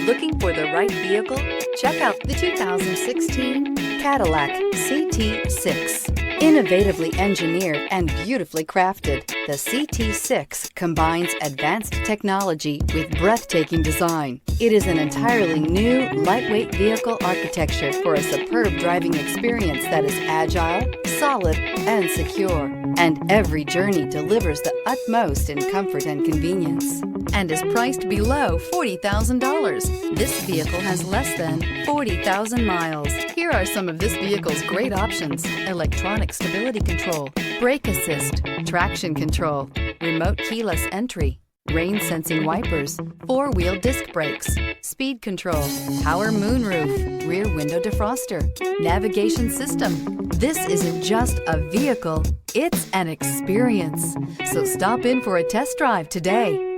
Looking for the right vehicle? Check out the 2016 Cadillac Ct6. Innovatively engineered and beautifully crafted, the Ct6 combines advanced technology with breathtaking design. It is an entirely new, lightweight vehicle architecture for a superb driving experience that is agile, solid, and secure. And every journey delivers the utmost in comfort and convenience, and is priced below $40,000. This vehicle has less than 40,000 miles. Here are some of this vehicle's great options: electronic stability control, brake assist, traction control, remote keyless entry, rain sensing wipers, four-wheel disc brakes, speed control, power moonroof, rear window defroster, navigation system. This isn't just a vehicle, it's an experience. So stop in for a test drive today.